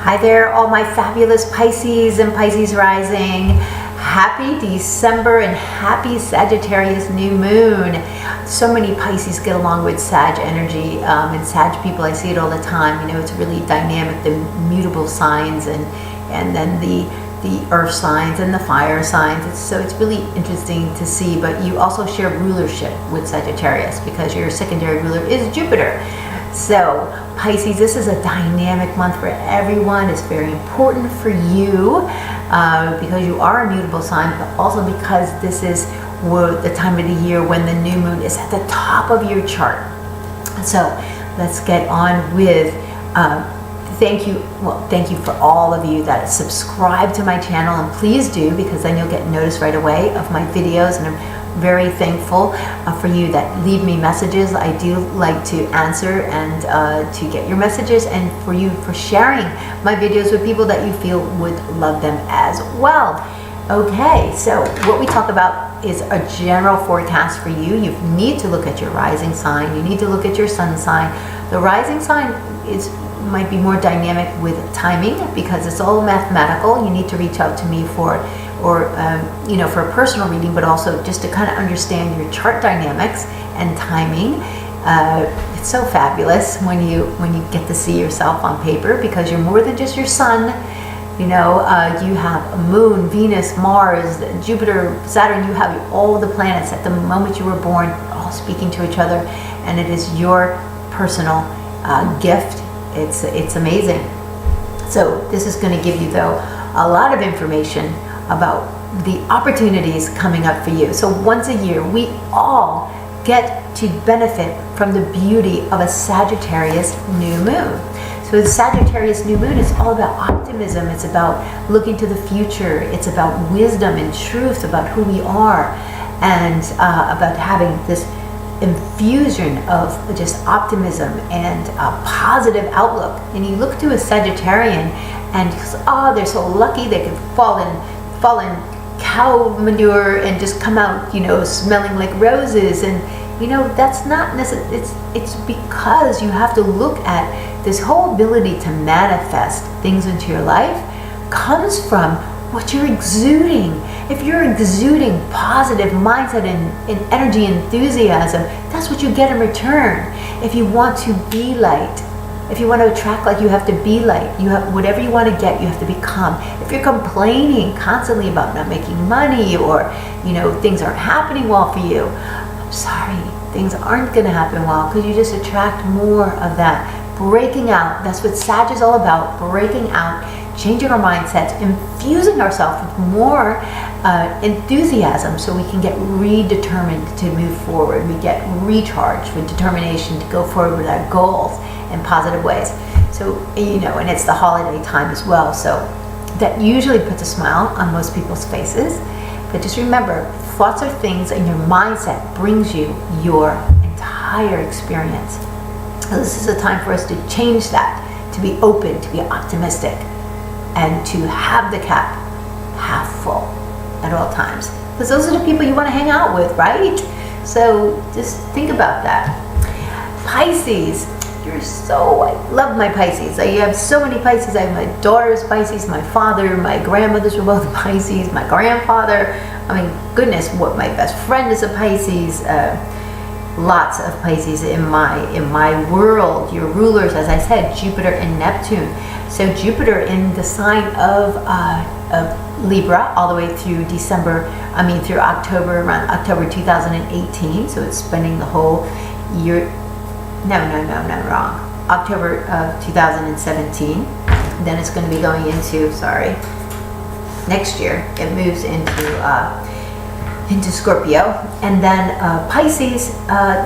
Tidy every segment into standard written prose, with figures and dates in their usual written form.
Hi there, all my fabulous Pisces and Pisces rising. Happy December and happy Sagittarius new moon. So many Pisces get along with Sag energy, and Sag people, I see it all the time. You know, it's really dynamic, the mutable signs and then the earth signs and the fire signs. So it's really interesting to see, but you also share rulership with Sagittarius because your secondary ruler is Jupiter. So Pisces, this is a dynamic month for everyone. It's very important for you because you are a mutable sign, but also because this is the time of the year when the new moon is at the top of your chart. So let's get on with thank you for all of you that subscribe to my channel, and please do, because then you'll get notice right away of my videos, and I'm very thankful for you that leave me messages. I do like to answer and to get your messages, and for you for sharing my videos with people that you feel would love them as well. Okay, so what we talk about is a general forecast for you. You need to look at your rising sign. You need to look at your sun sign. The rising sign might be more dynamic with timing because it's all mathematical. You need to reach out to me for for a personal reading, but also just to kind of understand your chart dynamics and timing. It's so fabulous when you get to see yourself on paper, because you're more than just your sun. You know, you have a moon, Venus, Mars, Jupiter, Saturn. You have all the planets at the moment you were born, all speaking to each other, and it is your personal gift. It's amazing. So this is going to give you, though, a lot of information about the opportunities coming up for you. So once a year, we all get to benefit from the beauty of a Sagittarius new moon. So the Sagittarius new moon is all about optimism. It's about looking to the future. It's about wisdom and truth about who we are, and about having this infusion of just optimism and a positive outlook. And you look to a Sagittarian and they're so lucky they could fall in cow manure and just come out, smelling like roses. And that's not necessarily, it's because you have to look at this whole ability to manifest things into your life comes from what you're exuding. If you're exuding positive mindset and energy, enthusiasm, that's what you get in return. If you want to be light, if you want to attract light, you have to be light. You have whatever you want to get, you have to become. If you're complaining constantly about not making money, or things aren't happening well for you, I'm sorry, things aren't going to happen well, because you just attract more of that. Breaking out, that's what Sag is all about. Breaking out, changing our mindsets, infusing ourselves with more enthusiasm so we can get redetermined to move forward. We get recharged with determination to go forward with our goals in positive ways. So, and it's the holiday time as well. So that usually puts a smile on most people's faces. But just remember, thoughts are things, and your mindset brings you your entire experience. So this is a time for us to change that, to be open, to be optimistic, and to have the cup half full at all times. Because those are the people you want to hang out with, right? So just think about that. Pisces, I love my Pisces. I have so many Pisces. I have my daughter's Pisces, my father, my grandmothers were both Pisces, my grandfather. I mean, goodness, my best friend is a Pisces. Lots of Pisces in my world. Your rulers, as I said, Jupiter and Neptune. So Jupiter in the sign of Libra all the way through through October, around October 2018. So it's spending the whole year. No, wrong. October of 2017. Then it's going to be going into, next year. It moves into Scorpio. And then Pisces,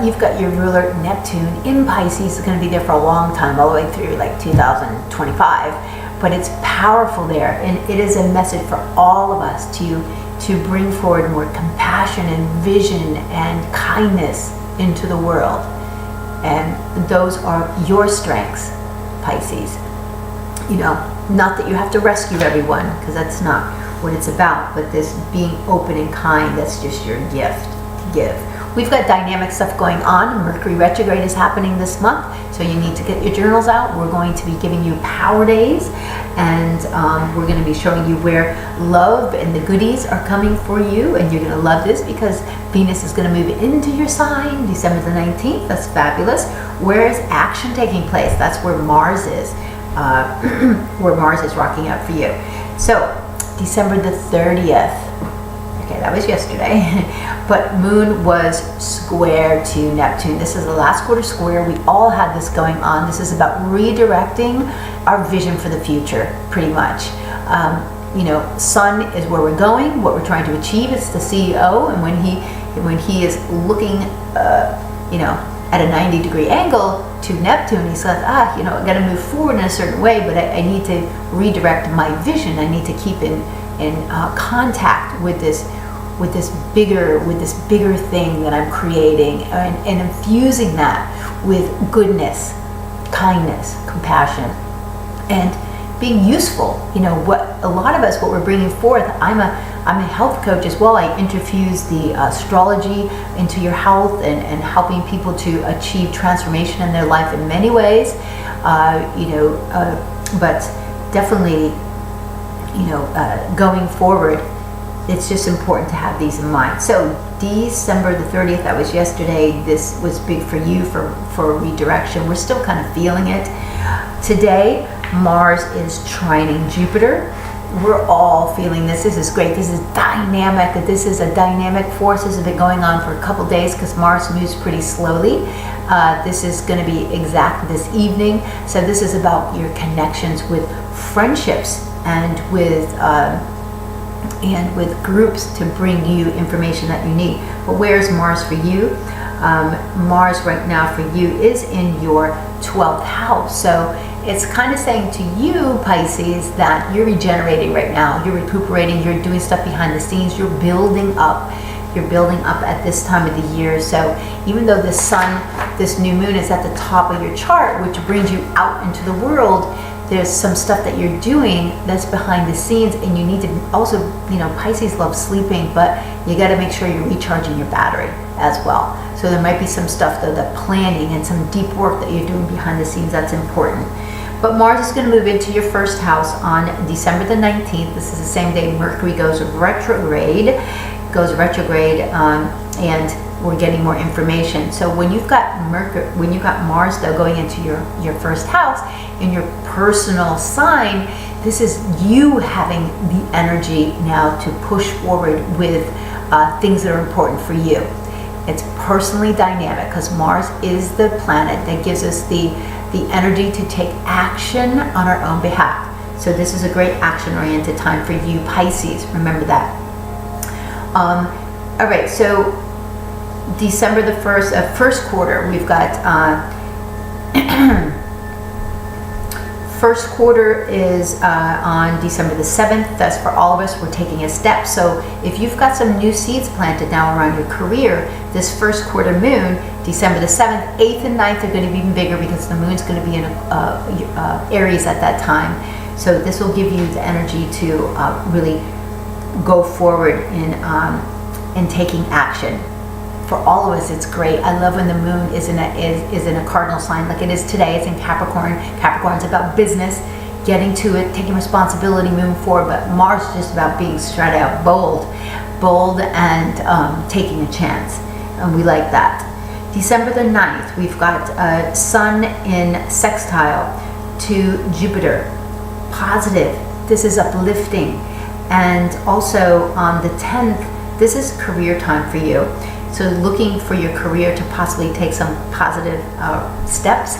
you've got your ruler Neptune in Pisces. It's going to be there for a long time, all the way through like 2025. But it's powerful there, and it is a message for all of us to bring forward more compassion and vision and kindness into the world. And those are your strengths, Pisces. Not that you have to rescue everyone, because that's not what it's about, but this being open and kind, that's just your gift to give. We've got dynamic stuff going on. Mercury retrograde is happening this month, so you need to get your journals out. We're going to be giving you power days, and we're going to be showing you where love and the goodies are coming for you, and you're going to love this because Venus is going to move into your sign December the 19th. That's fabulous. Where is action taking place? That's where Mars is, where Mars is rocking out for you. So December the 30th. Okay, that was yesterday, but Moon was square to Neptune. This is the last quarter square. We all had this going on. This is about redirecting our vision for the future, pretty much. You know, Sun is where we're going. What we're trying to achieve is the CEO, and when he is looking, you know, at a 90-degree angle to Neptune, he says, you know, I got to move forward in a certain way, but I need to redirect my vision. I need to keep in contact with this bigger thing that I'm creating, and infusing that with goodness, kindness, compassion, and being useful. You know, what a lot of us, what we're bringing forth. I'm a health coach as well. I infuse the astrology into your health, and helping people to achieve transformation in their life in many ways. You know, but definitely, you know, going forward, it's just important to have these in mind. So December the 30th, that was yesterday. This was big for you for redirection. We're still kind of feeling it. Today, Mars is trining Jupiter. We're all feeling this. This is great. This is dynamic. This is a dynamic force. This has been going on for a couple days because Mars moves pretty slowly. This is going to be exact this evening. So this is about your connections with friendships and with groups to bring you information that you need. But where's Mars for you? Mars right now for you is in your 12th house. So it's kind of saying to you, Pisces, that you're regenerating right now. You're recuperating. You're doing stuff behind the scenes. You're building up. You're building up at this time of the year. So even though the sun, this new moon is at the top of your chart, which brings you out into the world, there's some stuff that you're doing that's behind the scenes, and you need to also, you know, Pisces loves sleeping, but you got to make sure you're recharging your battery as well. So there might be some stuff though, that planning and some deep work that you're doing behind the scenes that's important. But Mars is going to move into your first house on December the 19th. This is the same day Mercury goes retrograde, and we're getting more information. So when you've got Mars though going into your first house in your personal sign, this is you having the energy now to push forward with things that are important for you. It's personally dynamic because Mars is the planet that gives us the energy to take action on our own behalf. So this is a great action-oriented time for you, Pisces. Remember that. All right, so December the 1st, first quarter, we've got first quarter is on December the 7th. That's for all of us. We're taking a step. So if you've got some new seeds planted now around your career, this first quarter moon, December the 7th, 8th and 9th are going to be even bigger because the moon's going to be in Aries at that time. So this will give you the energy to really go forward in taking action. For all of us, it's great. I love when the moon is in a cardinal sign like it is today. It's in Capricorn. Capricorn's about business, getting to it, taking responsibility, moving forward. But Mars is just about being straight out bold and taking a chance. And we like that. December the 9th, we've got Sun in sextile to Jupiter. Positive. This is uplifting. And also on the 10th, this is career time for you. So looking for your career to possibly take some positive steps,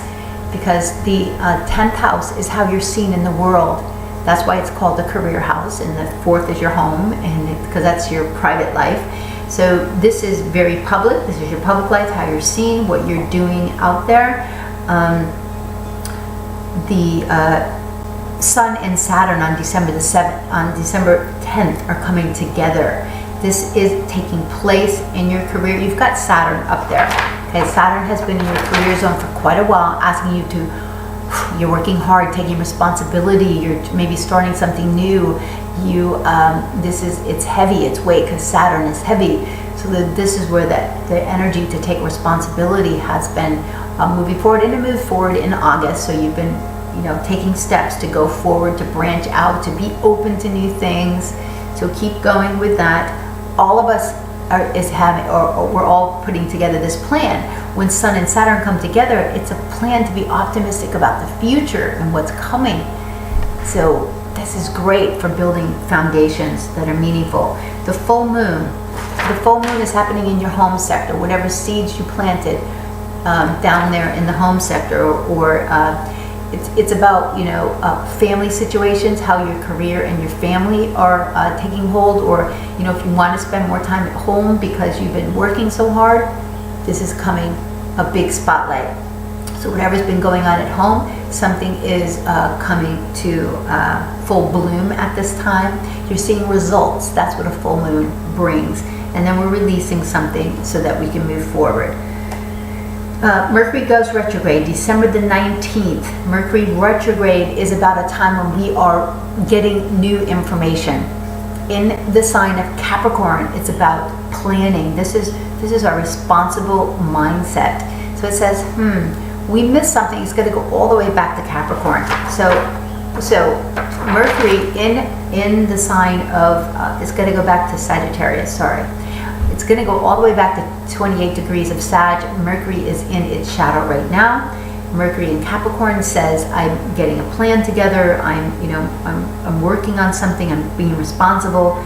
because the 10th house is how you're seen in the world. That's why it's called the career house, and the 4th is your home, and because that's your private life. So this is very public. This is your public life, how you're seen, what you're doing out there. The Sun and Saturn on December the 7th, on December 10th are coming together. This is taking place in your career. You've got Saturn up there. Okay, Saturn has been in your career zone for quite a while, asking you to, you're working hard, taking responsibility, you're maybe starting something new. It's heavy, it's weight, because Saturn is heavy. So that this is where the energy to take responsibility has been moving forward, and to move forward in August. So you've been, taking steps to go forward, to branch out, to be open to new things. So keep going with that. All of us we're all putting together this plan. When Sun and Saturn come together, it's a plan to be optimistic about the future and what's coming. So this is great for building foundations that are meaningful. The full moon is happening in your home sector. Whatever seeds you planted down there in the home sector, or it's about family situations, how your career and your family are taking hold, or if you want to spend more time at home because you've been working so hard, this is coming a big spotlight. So whatever's been going on at home, something is coming to full bloom at this time. You're seeing results. That's what a full moon brings. And then we're releasing something so that we can move forward. Mercury goes retrograde December the 19th. Mercury retrograde is about a time when we are getting new information. In the sign of Capricorn, it's about planning. This is our responsible mindset. So it says, we missed something. It's going to go all the way back to Capricorn. So Mercury in the sign of, it's going to go back to Sagittarius, sorry. It's going to go all the way back to 28 degrees of Sag. Mercury is in its shadow right now. Mercury in Capricorn says, I'm getting a plan together. I'm working on something. I'm being responsible.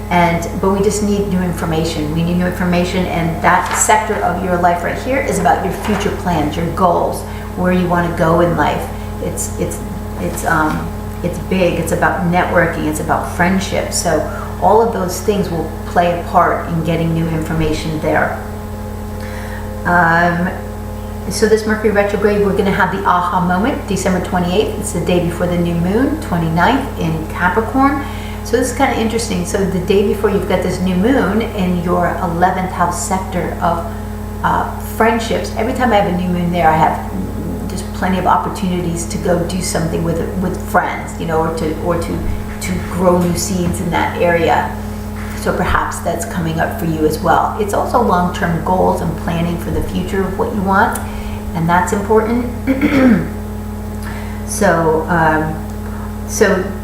But we just need new information. We need new information, and that sector of your life right here is about your future plans, your goals, where you want to go in life. It's big. It's about networking. It's about friendship. So all of those things will play a part in getting new information there. So this Mercury retrograde, we're going to have the aha moment, December 28th. It's the day before the new moon, 29th in Capricorn. So this is kind of interesting. So the day before, you've got this new moon in your 11th house sector of friendships. Every time I have a new moon there, I have just plenty of opportunities to go do something with friends, or to grow new seeds in that area. So perhaps that's coming up for you as well. It's also long-term goals and planning for the future of what you want, and that's important. So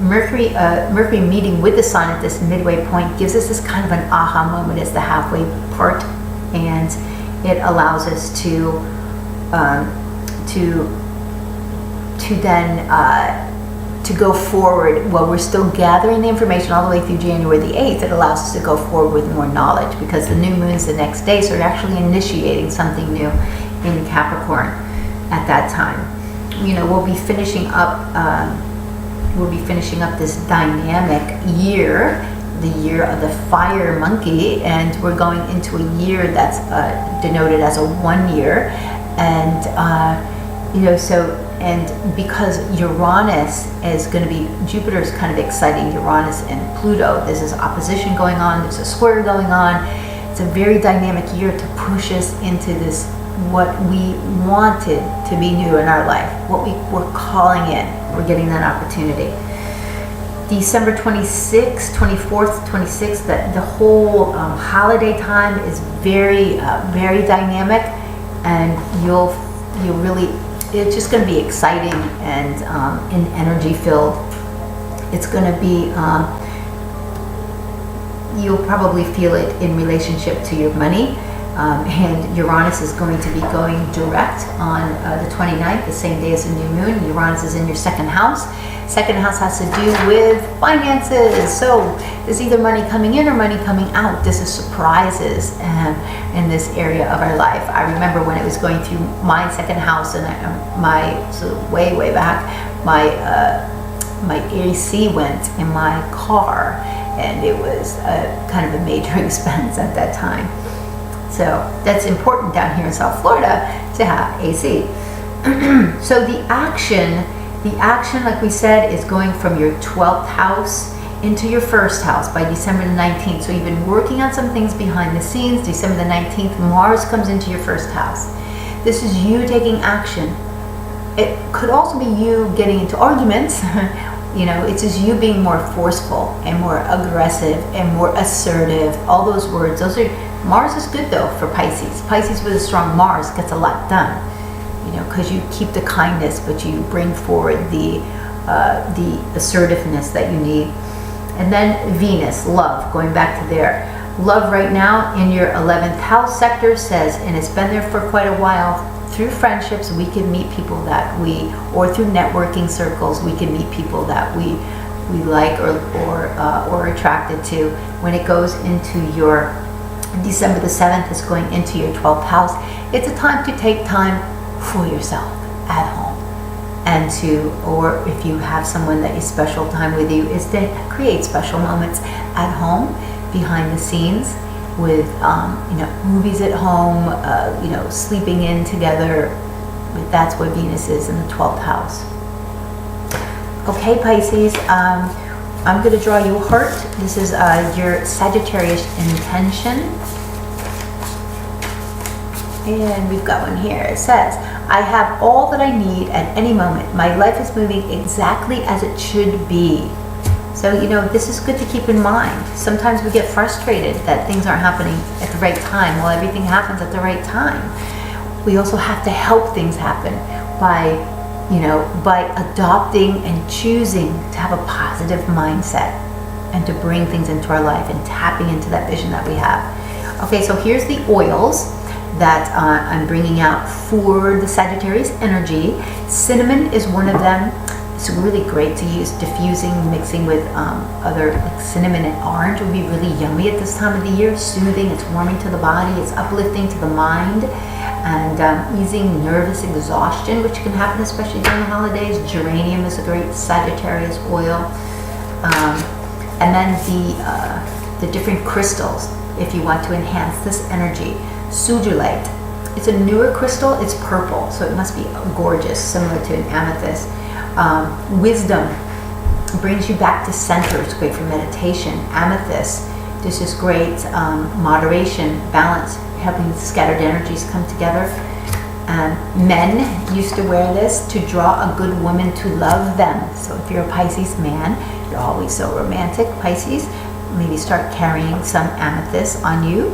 Mercury meeting with the Sun at this midway point gives us this kind of an aha moment as the halfway part, and it allows us to go forward. While we're still gathering the information all the way through January the 8th, it allows us to go forward with more knowledge, because the new moon's the next day, so we're actually initiating something new in Capricorn at that time. We'll be finishing up this dynamic year, the year of the fire monkey, and we're going into a year that's denoted as a 1 year, and and because Uranus is going to be, Jupiter's kind of exciting Uranus and Pluto. There's this opposition going on, there's a square going on. It's a very dynamic year to push us into this, what we wanted to be new in our life, what we were calling in. We're getting that opportunity. December 26th, 24th, 26th, the whole holiday time is very, very dynamic, and you'll really, it's just going to be exciting and energy filled. It's going to be, you'll probably feel it in relationship to your money. And Uranus is going to be going direct on the 29th, the same day as the new moon. Uranus is in your second house. Second house has to do with finances. So there's either money coming in or money coming out. This is surprises in this area of our life. I remember when it was going through my second house, and way back, my AC went in my car, and it was kind of a major expense at that time. So that's important down here in South Florida to have AC. So the action, like we said, is going from your 12th house into your first house by December the 19th. So you've been working on some things behind the scenes. December the 19th, Mars comes into your first house. This is you taking action. It could also be you getting into arguments. It's just you being more forceful and more aggressive and more assertive. All those words, those are Mars is good though for Pisces. Pisces with a strong Mars gets a lot done, you know, because you keep the kindness, but you bring forward the assertiveness that you need. And then Venus, love, going back to there. Love right now in your 11th house sector says, and it's been there for quite a while, through friendships we can meet people that or through networking circles we can meet people that we like or are attracted to. When it goes into your December the 7th, is going into your 12th house. It's a time to take time for yourself at home, and or if you have someone that you special time with you, is to create special moments at home, behind the scenes, with movies at home, sleeping in together. That's what Venus is in the 12th house. Okay, Pisces, I'm going to draw you a heart. This is your Sagittarius intention. And we've got one here. It says, I have all that I need at any moment. My life is moving exactly as it should be. So, this is good to keep in mind. Sometimes we get frustrated that things aren't happening at the right time. Well, everything happens at the right time. We also have to help things happen by adopting and choosing to have a positive mindset and to bring things into our life and tapping into that vision that we have. Okay, so here's the oils that I'm bringing out for the Sagittarius energy. Cinnamon is one of them. It's really great to use diffusing, mixing with other, like cinnamon and orange would be really yummy at this time of the year. Soothing, it's warming to the body, it's uplifting to the mind, and easing nervous exhaustion, which can happen especially during the holidays. Geranium is a great Sagittarius oil. And then the different crystals, if you want to enhance this energy. Sugilite, it's a newer crystal, it's purple, so it must be gorgeous, similar to an amethyst. Wisdom brings you back to center. It's great for meditation. Amethyst, this is great. Moderation, balance, helping the scattered energies come together. Men used to wear this to draw a good woman to love them. So if you're a Pisces man, you're always so romantic, Pisces, maybe start carrying some amethyst on you.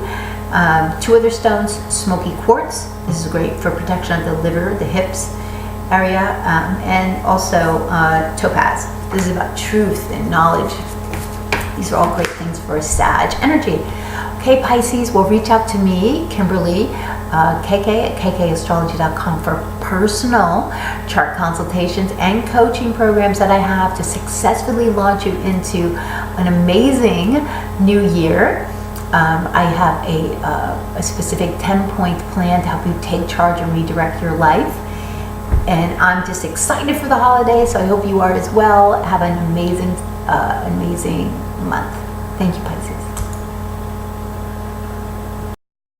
Two other stones, smoky quartz. This is great for protection of the liver, the hips area, and also topaz. This is about truth and knowledge. These are all great things for a Sag energy. Okay, Pisces, will reach out to me, Kimberly, KK at kkastrology.com for personal chart consultations and coaching programs that I have to successfully launch you into an amazing new year. I have a specific 10-point plan to help you take charge and redirect your life. And I'm just excited for the holidays, so I hope you are as well. Have an amazing month. Thank you, Pisces.